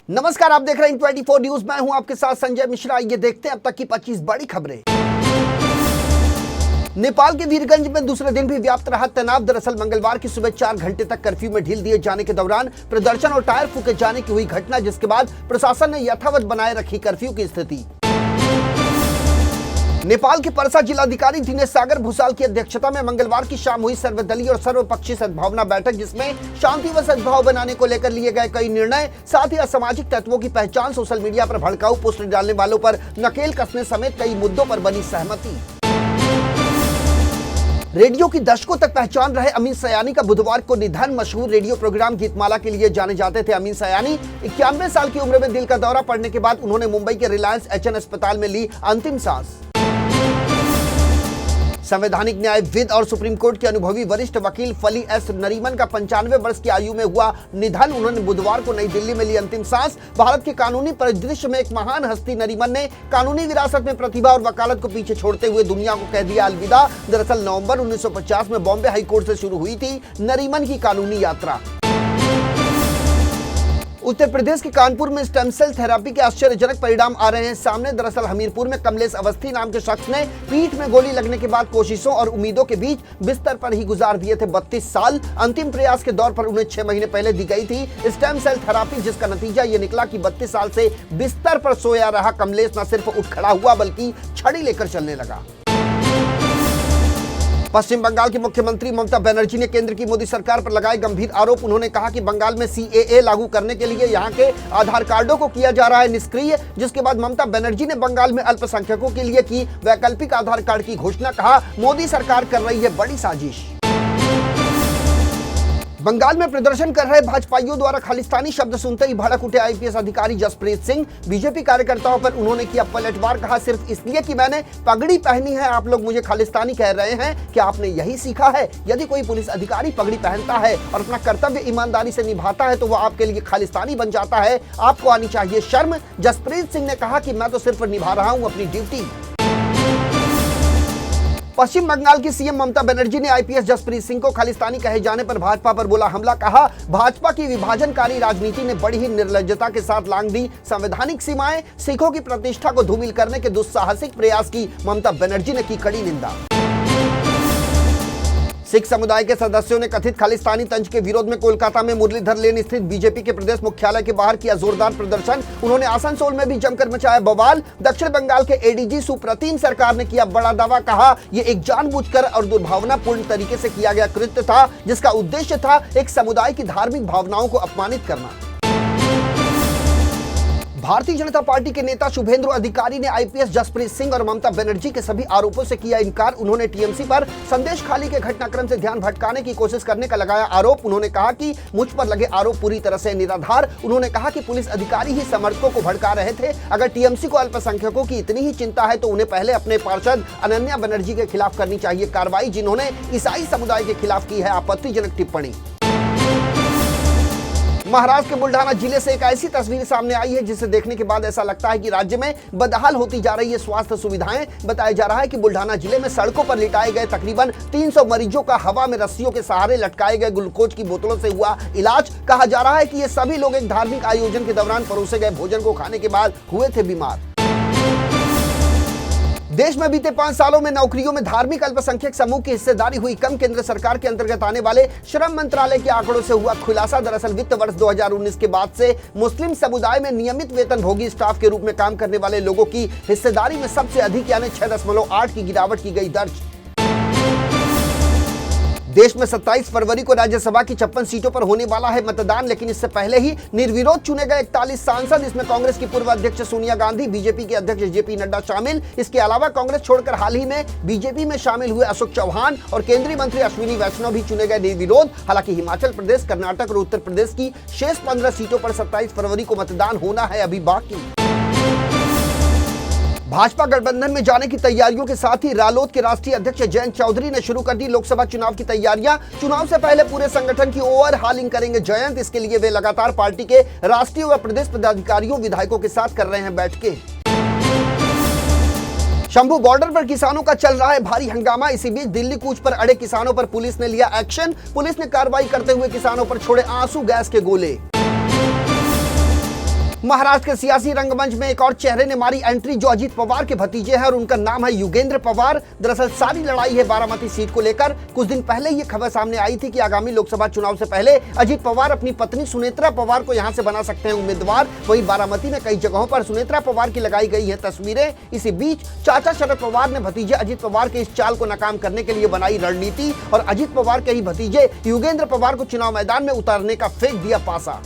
नमस्कार, आप देख रहे हैं 24 न्यूज। मैं हूं आपके साथ संजय मिश्रा। ये देखते हैं अब तक की 25 बड़ी खबरें। नेपाल के वीरगंज में दूसरे दिन भी व्याप्त रहा तनाव। दरअसल मंगलवार की सुबह 4 घंटे तक कर्फ्यू में ढील दिए जाने के दौरान प्रदर्शन और टायर फूके जाने की हुई घटना, जिसके बाद प्रशासन ने यथावत बनाए रखी कर्फ्यू की स्थिति। नेपाल के परसा जिलाधिकारी दिनेश सागर भूसाल की अध्यक्षता में मंगलवार की शाम हुई सर्वदलीय और सर्वपक्षीय सद्भावना बैठक, जिसमें शांति व सद्भाव बनाने को लेकर लिए गए कई निर्णय, साथ ही असामाजिक तत्वों की पहचान, सोशल मीडिया पर भड़काऊ पोस्ट डालने वालों पर नकेल कसने समेत कई मुद्दों पर बनी सहमति। रेडियो की दशकों तक पहचान रहे अमीन सयानी का बुधवार को निधन। मशहूर रेडियो प्रोग्राम गीतमाला के लिए जाने जाते थे अमीन सयानी 91 साल की उम्र में दिल का दौरा पड़ने के बाद उन्होंने मुंबई के रिलायंस एचएन अस्पताल में ली अंतिम सांस। संवैधानिक न्यायविद और सुप्रीम कोर्ट के अनुभवी वरिष्ठ वकील फली एस नरीमन का 95 वर्ष की आयु में हुआ निधन। उन्होंने बुधवार को नई दिल्ली में ली अंतिम सांस। भारत के कानूनी परिदृश्य में एक महान हस्ती नरीमन ने कानूनी विरासत में प्रतिभा और वकालत को पीछे छोड़ते हुए दुनिया को कह दिया अलविदा। दरअसल नवंबर 1950 में बॉम्बे हाईकोर्ट से शुरू हुई थी नरीमन की कानूनी यात्रा। उत्तर प्रदेश के कानपुर में स्टेम सेल थेरेपी के आश्चर्यजनक परिणाम आ रहे हैं सामने। दरअसल हमीरपुर में कमलेश अवस्थी नाम के शख्स ने पीठ में गोली लगने के बाद कोशिशों और उम्मीदों के बीच बिस्तर पर ही गुजार दिए थे 32 साल। अंतिम प्रयास के दौर पर उन्हें 6 महीने पहले दी गई थी स्टेम सेल थेरेपी, जिसका नतीजा ये निकला कि 32 साल से बिस्तर पर सोया रहा कमलेश न सिर्फ उठ खड़ा हुआ बल्कि छड़ी लेकर चलने लगा। पश्चिम बंगाल की मुख्यमंत्री ममता बनर्जी ने केंद्र की मोदी सरकार पर लगाए गंभीर आरोप। उन्होंने कहा कि बंगाल में सीएए लागू करने के लिए यहां के आधार कार्डों को किया जा रहा है निष्क्रिय, जिसके बाद ममता बनर्जी ने बंगाल में अल्पसंख्यकों के लिए की वैकल्पिक आधार कार्ड की घोषणा। कहा, मोदी सरकार कर रही है बड़ी साजिश। बंगाल में प्रदर्शन कर रहे भाजपाइयों द्वारा खालिस्तानी शब्द सुनते ही भड़क उठे आईपीएस अधिकारी जसप्रीत सिंह। बीजेपी कार्यकर्ताओं पर उन्होंने किया पलटवार। कहा, सिर्फ इसलिए कि मैंने पगड़ी पहनी है आप लोग मुझे खालिस्तानी कह रहे हैं? क्या आपने यही सीखा है? यदि कोई पुलिस अधिकारी पगड़ी पहनता है और अपना कर्तव्य ईमानदारी से निभाता है तो वह आपके लिए खालिस्तानी बन जाता है। आपको आनी चाहिए शर्म। जसप्रीत सिंह ने कहा कि मैं तो सिर्फ निभा रहा हूं अपनी ड्यूटी। पश्चिम बंगाल की सीएम ममता बनर्जी ने आईपीएस जसप्रीत सिंह को खालिस्तानी कहे जाने पर भाजपा पर बोला हमला। कहा, भाजपा की विभाजनकारी राजनीति ने बड़ी ही निर्लज्जता के साथ लांघ दी संवैधानिक सीमाएं। सिखों की प्रतिष्ठा को धूमिल करने के दुस्साहसिक प्रयास की ममता बनर्जी ने की कड़ी निंदा। सिख समुदाय के सदस्यों ने कथित खालिस्तानी तंज के विरोध में कोलकाता में मुरलीधर लेन स्थित बीजेपी के प्रदेश मुख्यालय के बाहर किया जोरदार प्रदर्शन। उन्होंने आसनसोल में भी जमकर मचाया बवाल। दक्षिण बंगाल के एडीजी सुप्रतीम सरकार ने किया बड़ा दावा। कहा, यह एक जानबूझकर और दुर्भावनापूर्ण तरीके से किया गया कृत्य था, जिसका उद्देश्य था एक समुदाय की धार्मिक भावनाओं को अपमानित करना। भारतीय जनता पार्टी के नेता शुभेंदु अधिकारी ने आईपीएस जसप्रीत सिंह और ममता बनर्जी के सभी आरोपों से किया इनकार। उन्होंने टीएमसी पर संदेश खाली के घटनाक्रम से ध्यान भटकाने की कोशिश करने का लगाया आरोप। उन्होंने कहा कि मुझ पर लगे आरोप पूरी तरह से निराधार। उन्होंने कहा कि पुलिस अधिकारी ही समर्थकों को भड़का रहे थे। अगर टीएमसी को अल्पसंख्यकों की इतनी ही चिंता है तो उन्हें पहले अपने पार्षद अनन्या बनर्जी के खिलाफ करनी चाहिए कार्रवाई, जिन्होंने ईसाई समुदाय के खिलाफ की है आपत्तिजनक टिप्पणी। महाराष्ट्र के बुल्ढाना जिले से एक ऐसी तस्वीर सामने आई है जिसे देखने के बाद ऐसा लगता है कि राज्य में बदहाल होती जा रही है स्वास्थ्य सुविधाएं। बताया जा रहा है कि बुल्ढाना जिले में सड़कों पर लिटाए गए तकरीबन 300 मरीजों का हवा में रस्सियों के सहारे लटकाए गए ग्लूकोज की बोतलों से हुआ इलाज। कहा जा रहा है कि ये सभी लोग एक धार्मिक आयोजन के दौरान परोसे गए भोजन को खाने के बाद हुए थे बीमार। देश में बीते 5 सालों में नौकरियों में धार्मिक अल्पसंख्यक समूह की हिस्सेदारी हुई कम। केंद्र सरकार के अंतर्गत आने वाले श्रम मंत्रालय के आंकड़ों से हुआ खुलासा। दरअसल वित्त वर्ष 2019 के बाद से मुस्लिम समुदाय में नियमित वेतनभोगी स्टाफ के रूप में काम करने वाले लोगों की हिस्सेदारी में सबसे अधिक यानी 6.8 की गिरावट की गई दर्ज। देश में 27 फरवरी को राज्यसभा की 56 सीटों पर होने वाला है मतदान, लेकिन इससे पहले ही निर्विरोध चुने गए 41 सांसद। इसमें कांग्रेस की पूर्व अध्यक्ष सोनिया गांधी, बीजेपी के अध्यक्ष जेपी नड्डा शामिल। इसके अलावा कांग्रेस छोड़कर हाल ही में बीजेपी में शामिल हुए अशोक चौहान और केंद्रीय मंत्री अश्विनी वैष्णव भी चुने गए निर्विरोध। हालांकि हिमाचल प्रदेश, कर्नाटक और उत्तर प्रदेश की शेष 15 सीटों पर 27 फरवरी को मतदान होना है अभी बाकी। भाजपा गठबंधन में जाने की तैयारियों के साथ ही रालोद के राष्ट्रीय अध्यक्ष जयंत चौधरी ने शुरू कर दी लोकसभा चुनाव की तैयारियां। चुनाव से पहले पूरे संगठन की ओवरहालिंग करेंगे जयंत। इसके लिए वे लगातार पार्टी के राष्ट्रीय व प्रदेश पदाधिकारियों विधायकों के साथ कर रहे हैं बैठकें। शंभू बॉर्डर पर किसानों का चल रहा है भारी हंगामा। इसी बीच दिल्ली कूच पर अड़े किसानों पर पुलिस ने लिया एक्शन। पुलिस ने कार्रवाई करते हुए किसानों पर छोड़े आंसू गैस के गोले। महाराष्ट्र के सियासी रंगमंच में एक और चेहरे ने मारी एंट्री जो अजीत पवार के भतीजे हैं और उनका नाम है युगेंद्र पवार। दरअसल सारी लड़ाई है बारामती सीट को लेकर। कुछ दिन पहले ये खबर सामने आई थी कि आगामी लोकसभा चुनाव से पहले अजीत पवार अपनी पत्नी सुनेत्रा पवार को यहां से बना सकते हैं उम्मीदवार। वहीं बारामती में कई जगहों पर सुनेत्रा पवार की लगाई गई है तस्वीरें। इसी बीच चाचा शरद पवार ने भतीजे अजीत पवार के इस चाल को नाकाम करने के लिए बनाई रणनीति और अजीत पवार के ही भतीजे युगेंद्र पवार को चुनाव मैदान में उतारने का फेंक दिया पासा।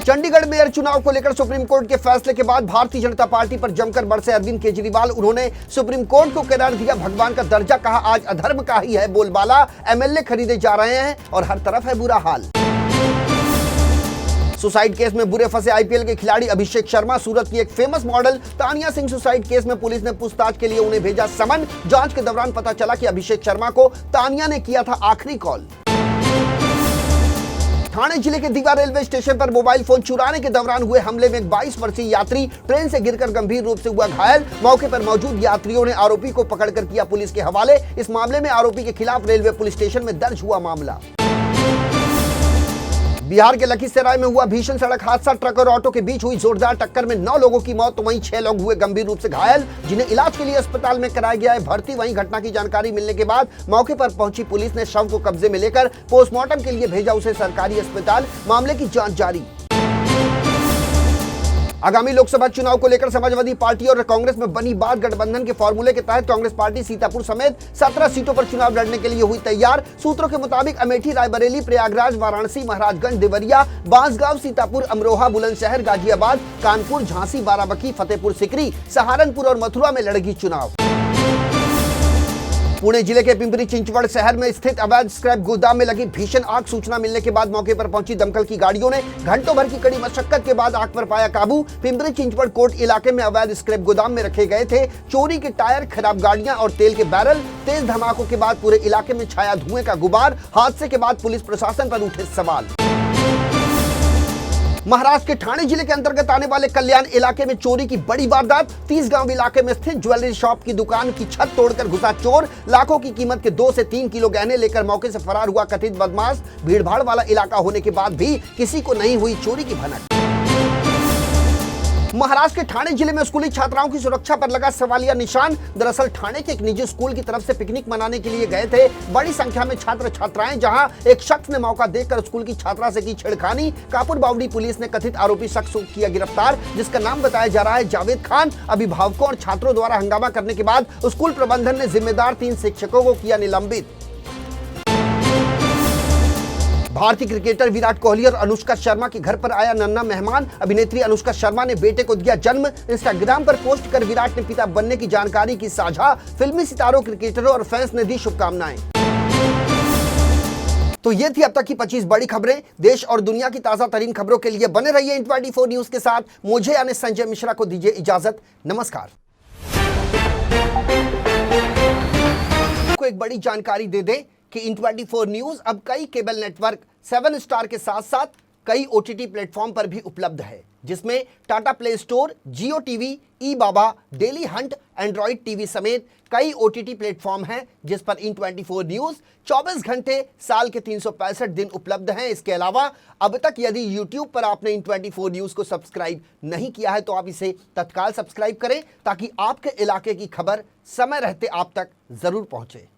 चंडीगढ़ मेयर चुनाव को लेकर सुप्रीम कोर्ट के फैसले के बाद भारतीय जनता पार्टी पर जमकर बरसे अरविंद केजरीवाल। उन्होंने सुप्रीम कोर्ट को करार दिया भगवान का दर्जा, कहा आज अधर्म का ही है बोलबाला, एमएलए खरीदे जा रहे हैं और हर तरफ है बुरा हाल। सुसाइड केस में बुरे फंसे आईपीएल के खिलाड़ी अभिषेक शर्मा। सूरत की एक famous model Tania Singh suicide case में पुलिस ने पूछताछ के लिए उन्हें भेजा समन। जांच के दौरान पता चला कि अभिषेक शर्मा को तानिया ने किया था आखिरी कॉल। ठाणे जिले के दीवा रेलवे स्टेशन पर मोबाइल फोन चुराने के दौरान हुए हमले में एक 22 वर्षीय यात्री ट्रेन से गिरकर गंभीर रूप से हुआ घायल। मौके पर मौजूद यात्रियों ने आरोपी को पकड़कर किया पुलिस के हवाले। इस मामले में आरोपी के खिलाफ रेलवे पुलिस स्टेशन में दर्ज हुआ मामला। बिहार के लखीसराय में हुआ भीषण सड़क हादसा। ट्रक और ऑटो के बीच हुई जोरदार टक्कर में 9 लोगों की मौत, वहीं 6 लोग हुए गंभीर रूप से घायल, जिन्हें इलाज के लिए अस्पताल में कराया गया है भर्ती। वहीं घटना की जानकारी मिलने के बाद मौके पर पहुंची पुलिस ने शव को कब्जे में लेकर पोस्टमार्टम के लिए भेजा उसे सरकारी अस्पताल। मामले की जांच जारी। आगामी लोकसभा चुनाव को लेकर समाजवादी पार्टी और कांग्रेस में बनी बात। गठबंधन के फॉर्मूले के तहत कांग्रेस पार्टी सीतापुर समेत 17 सीटों पर चुनाव लड़ने के लिए हुई तैयार। सूत्रों के मुताबिक अमेठी, रायबरेली, प्रयागराज, वाराणसी, महाराजगंज, देवरिया, बांसगांव, सीतापुर, अमरोहा, बुलंदशहर, गाजियाबाद, कानपुर, झांसी, बाराबंकी, फतेहपुर सीकरी, सहारनपुर और मथुरा में लड़ेगी चुनाव। पुणे जिले के पिंपरी चिंचवड़ शहर में स्थित अवैध स्क्रैप गोदाम में लगी भीषण आग। सूचना मिलने के बाद मौके पर पहुंची दमकल की गाड़ियों ने घंटों भर की कड़ी मशक्कत के बाद आग पर पाया काबू। पिंपरी चिंचवड़ कोर्ट इलाके में अवैध स्क्रैप गोदाम में रखे गए थे चोरी के टायर, खराब गाड़ियां और तेल के बैरल। तेज धमाकों के बाद पूरे इलाके में छाया धुएं का गुबार। हादसे के बाद पुलिस प्रशासन पर उठे सवाल। महाराष्ट्र के ठाणे जिले के अंतर्गत आने वाले कल्याण इलाके में चोरी की बड़ी वारदात। 30 गांव इलाके में स्थित ज्वेलरी शॉप की दुकान की छत तोड़कर घुसा चोर। लाखों की कीमत के 2 से 3 किलो गहने लेकर मौके से फरार हुआ कथित बदमाश। भीड़भाड़ वाला इलाका होने के बाद भी किसी को नहीं हुई चोरी की भनक। महाराष्ट्र के ठाणे जिले में स्कूली छात्राओं की सुरक्षा पर लगा सवालिया निशान। दरअसल ठाणे के एक निजी स्कूल की तरफ से पिकनिक मनाने के लिए गए थे बड़ी संख्या में छात्र छात्राएं, जहां एक शख्स ने मौका देखकर स्कूल की छात्रा से की छेड़खानी। कापुर बावड़ी पुलिस ने कथित आरोपी शख्स को किया गिरफ्तार, जिसका नाम बताया जा रहा है जावेद खान। अभिभावकों और छात्रों द्वारा हंगामा करने के बाद स्कूल प्रबंधन ने जिम्मेदार 3 शिक्षकों को किया निलंबित। भारतीय क्रिकेटर विराट कोहली और अनुष्का शर्मा के घर पर आया नन्हा मेहमान। अभिनेत्री अनुष्का शर्मा ने बेटे को दिया जन्म। इंस्टाग्राम पर पोस्ट कर विराट ने पिता बनने की जानकारी की साझा। फिल्मी सितारों, क्रिकेटरों और फैंस ने दी शुभकामनाएं। तो ये थी अब तक की 25 बड़ी खबरें। देश और दुनिया की ताजा तरीन खबरों के लिए बने रहिए इन24 न्यूज के साथ। मुझे यानी संजय मिश्रा को दीजिए इजाजत। नमस्कार। को एक बड़ी जानकारी दे दें कि इन24 न्यूज अब कई केबल नेटवर्क, 7 स्टार के साथ साथ कई ओटीटी प्लेटफॉर्म पर भी उपलब्ध है, जिसमें टाटा प्ले स्टोर, जियो टीवी, ई बाबा, डेली हंट, एंड्रॉइड टीवी समेत कई ओटीटी प्लेटफॉर्म हैं, जिस पर इन24 न्यूज 24 घंटे साल के 365 दिन उपलब्ध हैं। इसके अलावा अब तक यदि यूट्यूब पर आपने इन24 न्यूज को सब्सक्राइब नहीं किया है तो आप इसे तत्काल सब्सक्राइब करें, ताकि आपके इलाके की खबर समय रहते आप तक जरूर पहुंचे।